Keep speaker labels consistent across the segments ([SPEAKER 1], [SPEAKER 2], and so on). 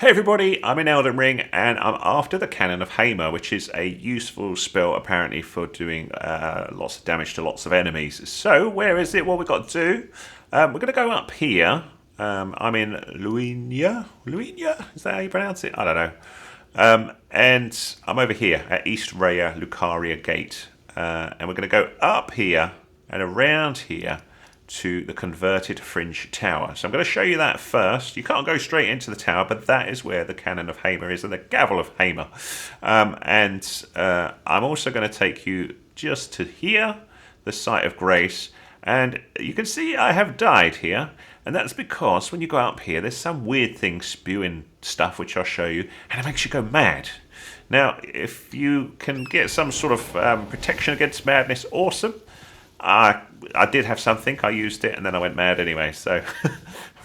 [SPEAKER 1] Hey everybody, I'm in Elden Ring and I'm after the Cannon of Haima, which is a useful spell apparently for doing lots of damage to lots of enemies. So where is it? What we've got to do? We're going to go up here. I'm in Liurnia? Liurnia? Is that how you pronounce it? I don't know. And I'm over here at East Raya Lucaria Gate. And we're going to go up here and around here to the Converted Fringe Tower. So I'm going to show you that first. You can't go straight into the tower, but that is where the Cannon of Haima is, and the Gavel of Haima. I'm also going to take you just to here, the Site of Grace. And you can see I have died here, and that's because when you go up here, there's some weird thing spewing stuff, which I'll show you, and it makes you go mad. Now, if you can get some sort of protection against madness, awesome. I did have something, I used it, and then I went mad anyway, so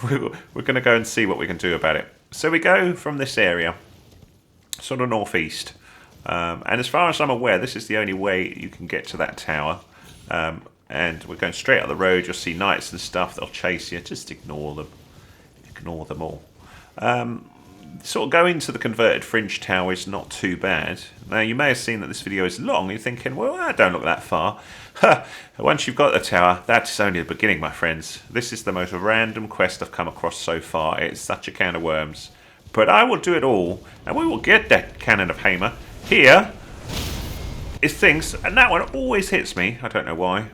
[SPEAKER 1] we're going to go and see what we can do about it. So we go from this area, sort of northeast, and as far as I'm aware, this is the only way you can get to that tower, and we're going straight up the road. You'll see knights and stuff, they'll chase you, just ignore them all. Sort of going to the Converted Fringe Tower is not too bad. Now, you may have seen that this video is long. You're thinking, well, that don't look that far. Once you've got the tower, that's only the beginning, my friends. This is the most random quest I've come across so far. It's such a can of worms. But I will do it all, and we will get that Cannon of Haima. Here is things, and that one always hits me. I don't know why.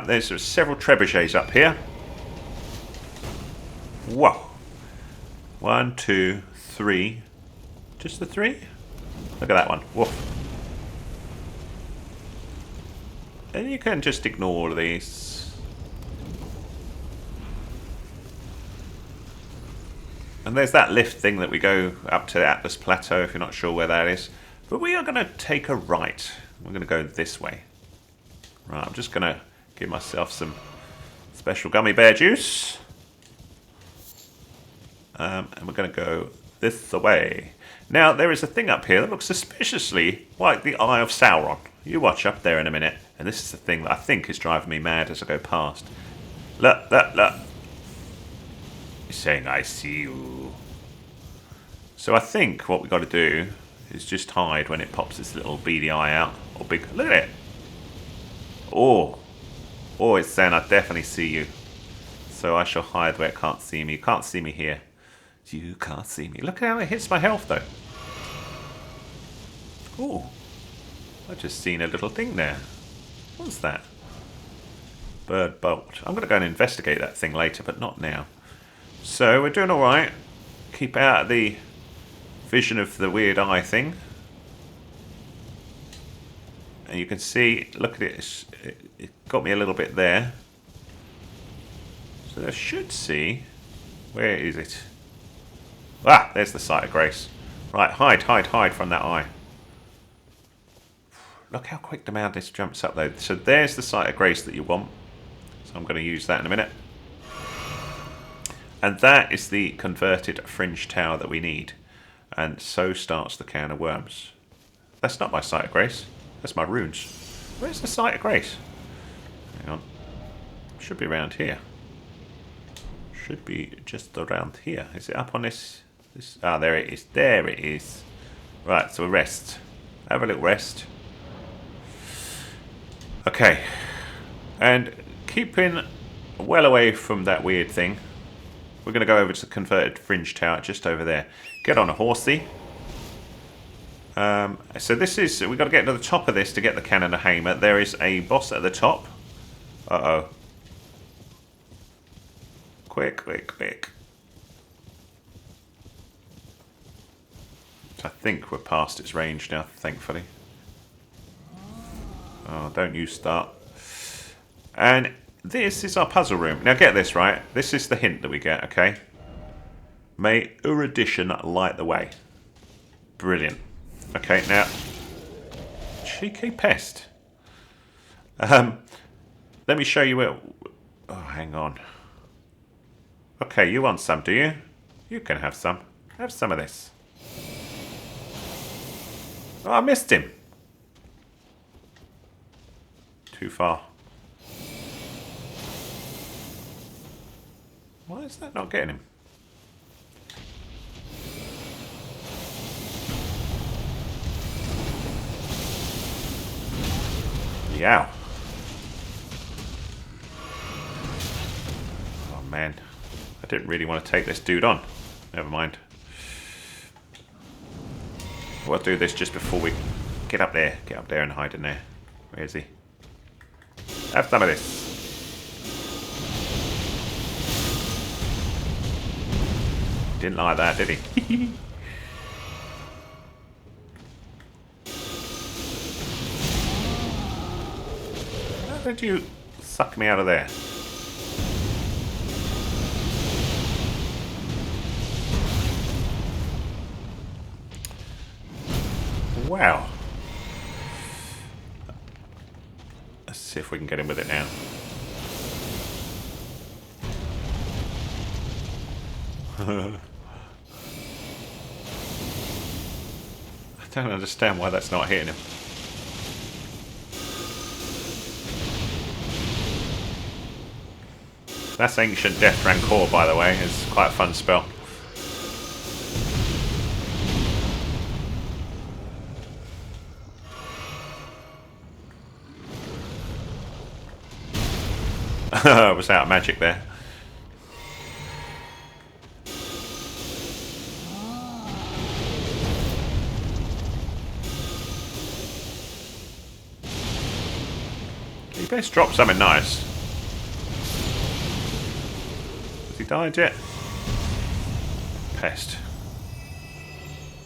[SPEAKER 1] There's several trebuchets up here. Whoa. 1, 2, 3. Just the 3? Look at that one. Woof. And you can just ignore all of these. And there's that lift thing that we go up to the Atlas Plateau, if you're not sure where that is. But we are going to take a right. We're going to go this way. Right, I'm just going to give myself some special gummy bear juice. And we're going to go this way. Now, there is a thing up here that looks suspiciously like the Eye of Sauron. You watch up there in a minute. And this is the thing that I think is driving me mad as I go past. Look, look, look. He's saying, I see you. So I think what we've got to do is just hide when it pops this little beady eye out. Or big, look at it. Oh, it's saying I definitely see you. So I shall hide where it can't see me. You can't see me here. You can't see me. Look how it hits my health, though. Oh, I've just seen a little thing there. What's that? Bird bolt. I'm going to go and investigate that thing later, but not now. So we're doing all right. Keep out of the vision of the weird eye thing. And you can see, look at it. It got me a little bit there. So I should see. Where is it? Ah, there's the Site of Grace. Right, hide from that eye. Look how quick the madness jumps up though. So there's the Site of Grace that you want. So I'm going to use that in a minute. And that is the Converted Fringe Tower that we need. And so starts the can of worms. That's not my Site of Grace. That's my runes. Where's the Site of Grace? Hang on. Should be around here. Should be just around here. Is it up on this? Ah, there it is. There it is. Right, so a rest. Have a little rest. Okay. And keeping well away from that weird thing, we're going to go over to the Converted Fringe Tower just over there. Get on a horsey. So this is, we've got to get to the top of this to get the Cannon of Haima. There is a boss at the top. Uh-oh. Quick, quick, quick. I think we're past its range now, thankfully. Oh, don't you start. And this is our puzzle room. Now get this, right? This is the hint that we get, okay? May Erudition light the way. Brilliant. Okay, now... Cheeky pest. Let me show you where... Oh, hang on. Okay, you want some, do you? You can have some. Have some of this. Oh, I missed him. Too far. Why is that not getting him? Yeah. Oh man. I didn't really want to take this dude on. Never mind. We'll do this just before we get up there. Get up there and hide in there. Where is he? Have some of this. Didn't like that, did he? How did you suck me out of there? Wow. Let's see if we can get him with it now. I don't understand why that's not hitting him. That's Ancient Death Rancor, by the way. It's quite a fun spell. I was out of magic there. You best drop something nice. Has he died yet? Pest.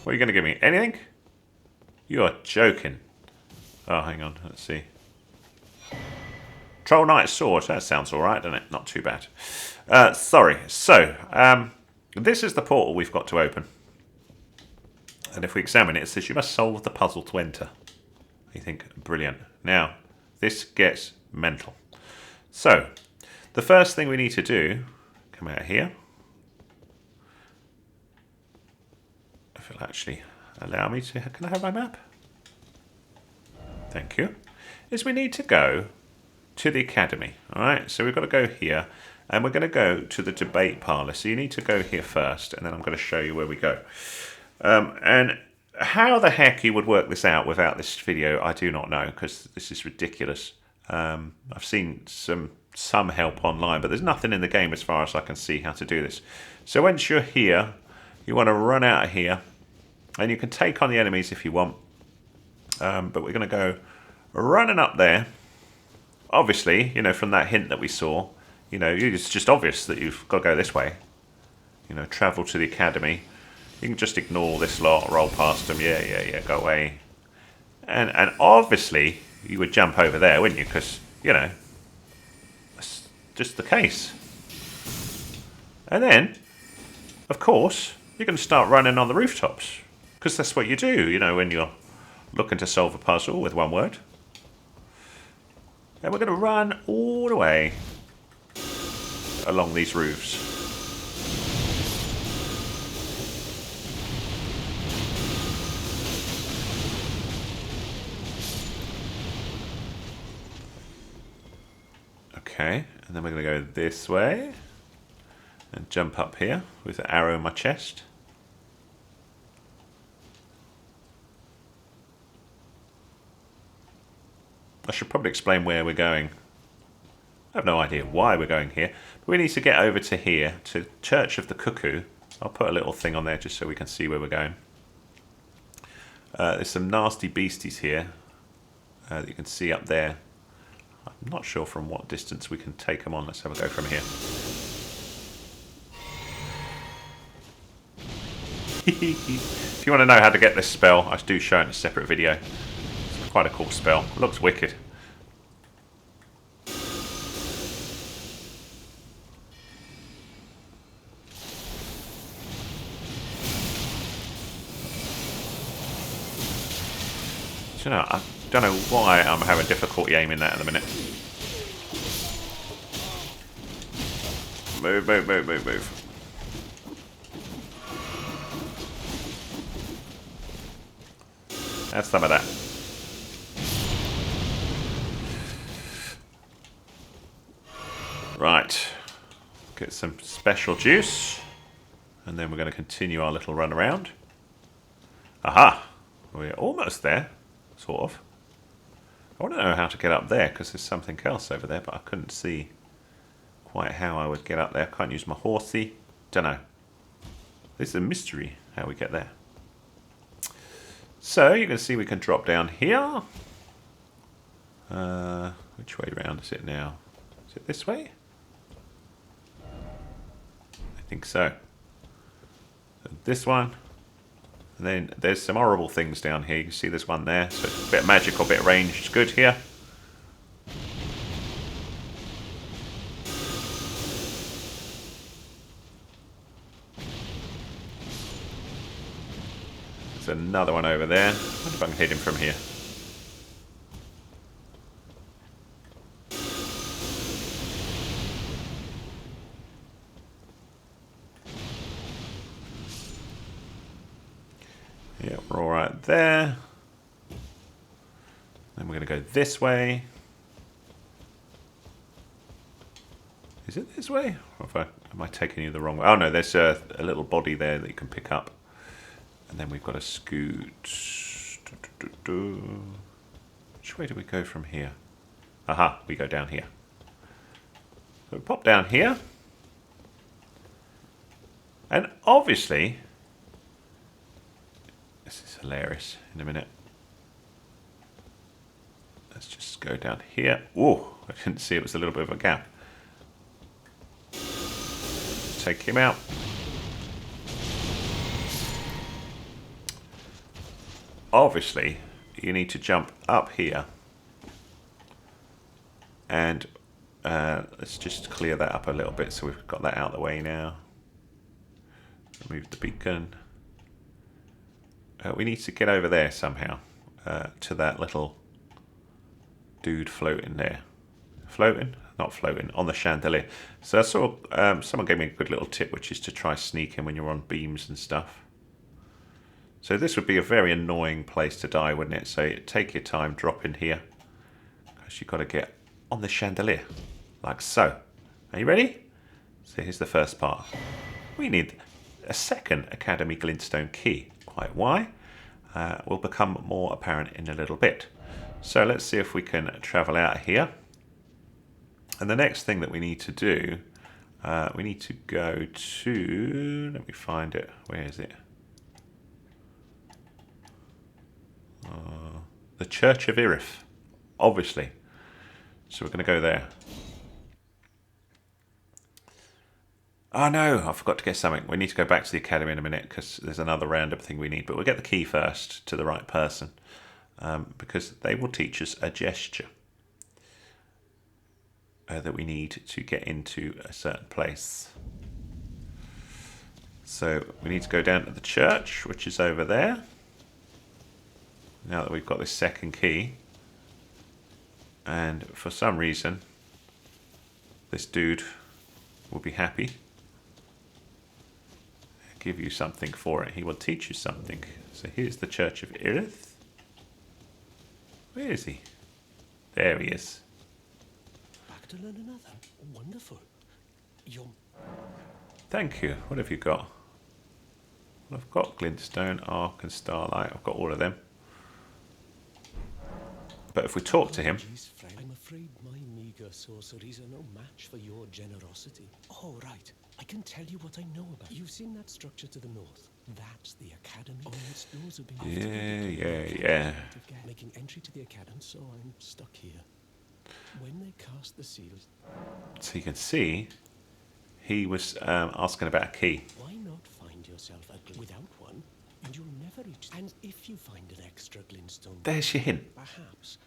[SPEAKER 1] What are you going to give me? Anything? You are joking. Oh, hang on. Let's see. Troll Knight Sword. That sounds alright, doesn't it? Not too bad. Sorry. So, this is the portal we've got to open. And if we examine it, it says you must solve the puzzle to enter. You think, brilliant. Now, this gets mental. So, the first thing we need to do, come out here. If it'll actually allow me to, can I have my map? Thank you. Is we need to go to the Academy. Alright, so we've got to go here, and we're going to go to the debate parlour. So you need to go here first, and then I'm going to show you where we go. And how the heck you would work this out without this video, I do not know, because this is ridiculous. I've seen some help online, but there's nothing in the game as far as I can see how to do this. So once you're here, you want to run out of here, and you can take on the enemies if you want. But we're going to go running up there. Obviously, you know, from that hint that we saw, you know, it's just obvious that you've got to go this way. You know, travel to the Academy. You can just ignore this lot, roll past them. Yeah, go away. And obviously, you would jump over there, wouldn't you? Because, you know, that's just the case. And then, of course, you're going to start running on the rooftops. Because that's what you do, you know, when you're looking to solve a puzzle with one word. And we're going to run all the way along these roofs. Okay, and then we're going to go this way and jump up here with the arrow in my chest. I should probably explain where we're going. I have no idea why we're going here, but we need to get over to here, to Church of the Cuckoo. I'll put a little thing on there just so we can see where we're going. There's some nasty beasties here that you can see up there. I'm not sure from what distance we can take them on. Let's have a go from here. If you want to know how to get this spell, I do show it in a separate video. It's quite a cool spell. It looks wicked. You know, I don't know why I'm having difficulty aiming that at the minute. Move, move, move, move, move. Have some of that. Right. Get some special juice. And then we're going to continue our little run around. Aha! We're almost there. Sort of. I want to know how to get up there, because there's something else over there, but I couldn't see quite how I would get up there. Can't use my horsey. Don't know. This is a mystery how we get there. So you can see we can drop down here. Which way round is it now? Is it this way? I think so. This one. And then there's some horrible things down here. You can see there's one there. So it's a bit magical, bit range. It's good here. There's another one over there. I wonder if I can hit him from here. Yeah, we're all right there. Then we're going to go this way. Is it this way? Or am I taking you the wrong way? Oh no, there's a little body there that you can pick up. And then we've got to scoot. Which way do we go from here? Aha, we go down here. So we pop down here. And obviously, this is hilarious in a minute. Let's just go down here. Oh, I didn't see it was a little bit of a gap. Take him out. Obviously, you need to jump up here. And let's just clear that up a little bit so we've got that out of the way now. Remove the beacon. We need to get over there somehow to that little dude floating there. Floating? Not floating, on the chandelier. So I saw someone gave me a good little tip, which is to try sneaking when you're on beams and stuff. So this would be a very annoying place to die, wouldn't it? So take your time, drop in here. Because you've got to get on the chandelier. Like so. Are you ready? So here's the first part. We need a second Academy Glintstone Key. Quite why? Will become more apparent in a little bit. So let's see if we can travel out here. And the next thing that we need to do, we need to go to, let me find it, where is it? The Church of Irith, obviously. So we're going to go there. Oh no, I forgot to get something. We need to go back to the Academy in a minute because there's another random thing we need. But we'll get the key first to the right person because they will teach us a gesture that we need to get into a certain place. So we need to go down to the church, which is over there. Now that we've got this second key. And for some reason, this dude will be happy. Give you something for it. He will teach you something. So here's the Church of Irith. Where is he? There he is.
[SPEAKER 2] Back to learn another. Wonderful. You're...
[SPEAKER 1] Thank you. What have you got? Well, I've got Glintstone, Arc and Starlight. I've got all of them. But if we talk to him...
[SPEAKER 2] I'm afraid my meager sorceries are no match for your generosity. Oh, right. I can tell you what I know about. You've seen that structure to the north. That's the Academy. Oh, its doors have been...
[SPEAKER 1] Yeah.
[SPEAKER 2] Making entry to the Academy, so I'm stuck here. When they cast the seals...
[SPEAKER 1] So you can see, he was asking about a key.
[SPEAKER 2] Why not find yourself a without one, and you'll never reach... And if you find an extra glintstone...
[SPEAKER 1] There's your hint.
[SPEAKER 2] Perhaps,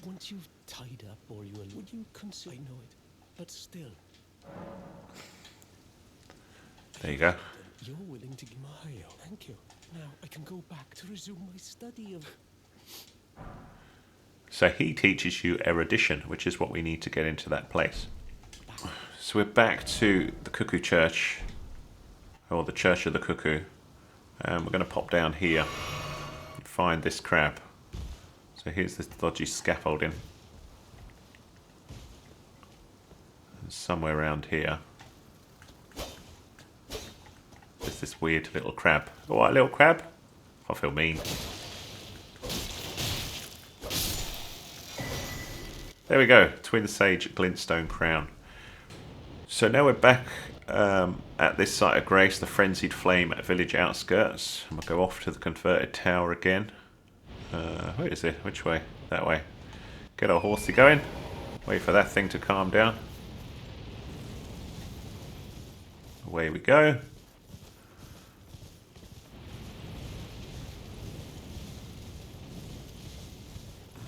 [SPEAKER 2] once you've tied up all you... Would you consider... I know it, but still...
[SPEAKER 1] There you go.
[SPEAKER 2] You're willing to give my... Thank you. Now I can go back to resume my study of...
[SPEAKER 1] So he teaches you Erudition, which is what we need to get into that place. So we're back to the Cuckoo Church, or the Church of the Cuckoo. And we're going to pop down here and find this crab. So here's this dodgy scaffolding. And somewhere around here. There's this weird little crab. Oh, what, a little crab? I feel mean. There we go. Twinsage Glintstone Crown. So now we're back at this site of grace, the Frenzied Flame village outskirts. And we'll go off to the Converted Tower again. Where is it? Which way? That way. Get our horsey going. Wait for that thing to calm down. Away we go.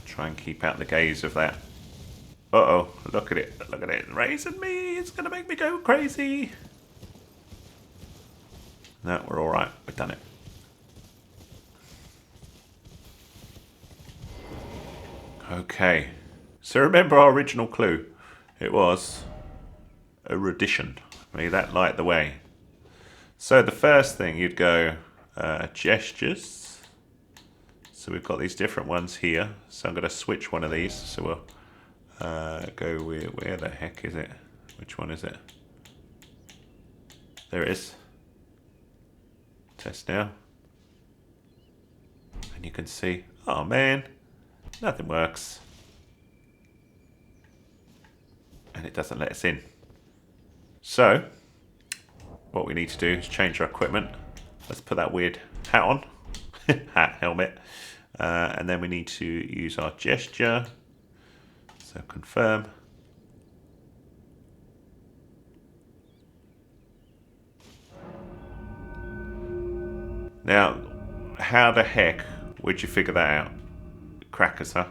[SPEAKER 1] Try and keep out the gaze of that. Uh-oh, look at it. Look at it. Raising me. It's going to make me go crazy. No, we're alright. We've done it. Okay. So remember our original clue. It was Erudition. May that light the way. So the first thing, you'd go gestures. So we've got these different ones here. So I'm going to switch one of these. So we'll go with, where the heck is it? Which one is it? There it is. Test now. And you can see, oh man, nothing works. And it doesn't let us in. So, what we need to do is change our equipment. Let's put that weird hat on. Hat, helmet. And then we need to use our gesture. So confirm. Now, how the heck would you figure that out? Crackers, huh?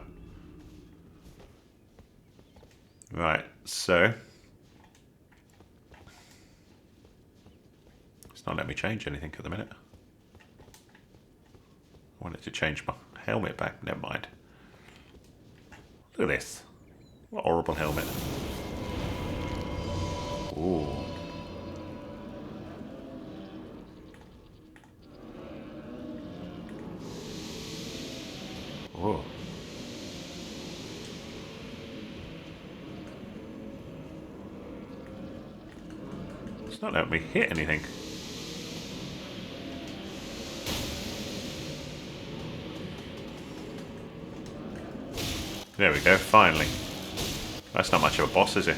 [SPEAKER 1] Right, so it's not letting me change anything at the minute. I wanted to change my helmet back, never mind. Look at this. What a horrible helmet. Ooh. Whoa. It's not letting me hit anything. There we go, finally. That's not much of a boss, is it?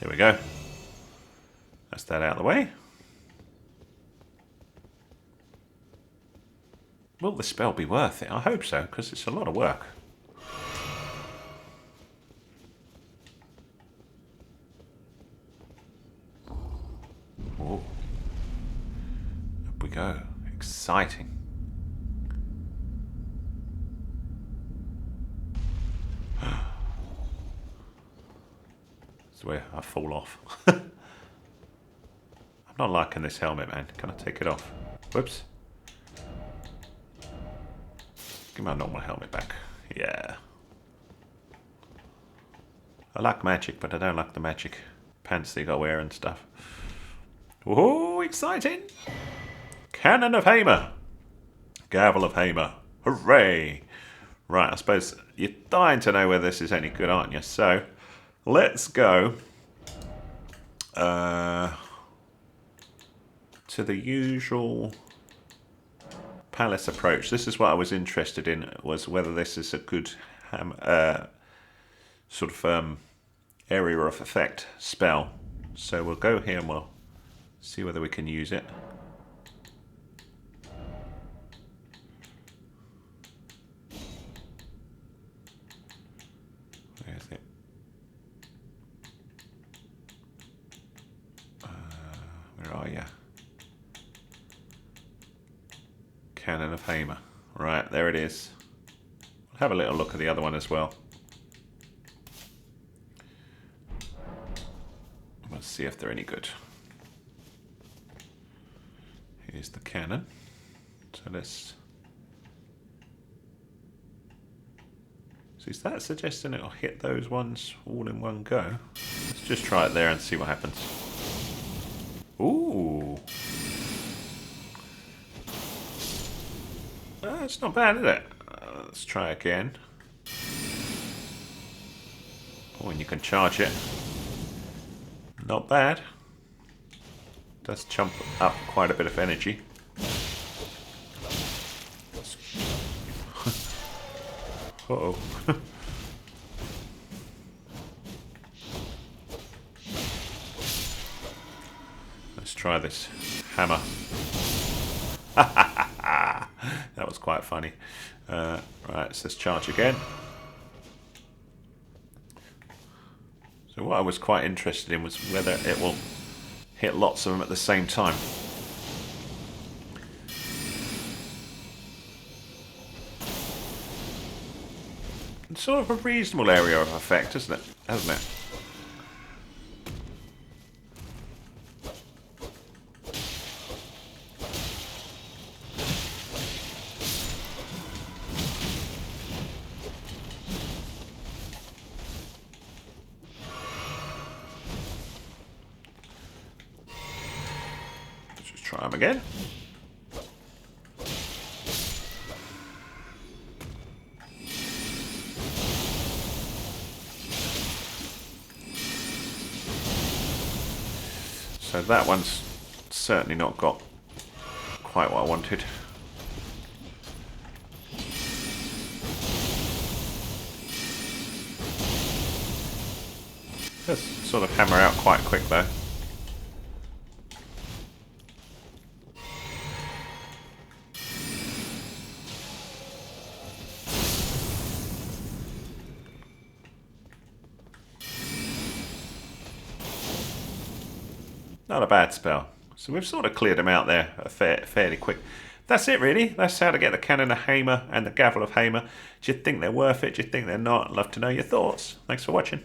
[SPEAKER 1] There we go. That's that out of the way. Will the spell be worth it? I hope so, because it's a lot of work. Oh. Up we go. Exciting. That's where I fall off. I'm not liking this helmet, man. Can I take it off? Whoops. Give my normal helmet back. Yeah. I like magic, but I don't like the magic pants that you gotta wear and stuff. Whoa, exciting! Cannon of Haima. Gavel of Haima. Hooray! Right, I suppose you're dying to know whether this is any good, aren't you? So, let's go to the usual palace approach. This is what I was interested in, was whether this is a good sort of area of effect spell. So we'll go here and we'll see whether we can use it. Where is it? Where are you? Cannon of Haima. Right, there it is. I'll have a little look at the other one as well. Let's see if they're any good. Here's the cannon. So let's... So is that suggesting it'll hit those ones all in one go? Let's just try it there and see what happens. Ooh. It's not bad, is it? Let's try again. Oh, and you can charge it. Not bad. Does jump up quite a bit of energy. Uh-oh. Let's try this hammer. That was quite funny. Right, so let's charge again. So what I was quite interested in was whether it will hit lots of them at the same time. It's sort of a reasonable area of effect, isn't it? Hasn't it? Let's just try them again. So that one's certainly not got quite what I wanted. Let's sort of hammer out quite quick though. Not a bad spell. So we've sort of cleared them out there fairly quick. That's it really. That's how to get the Cannon of Haima and the Gavel of Haima. Do you think they're worth it? Do you think they're not? I'd love to know your thoughts. Thanks for watching.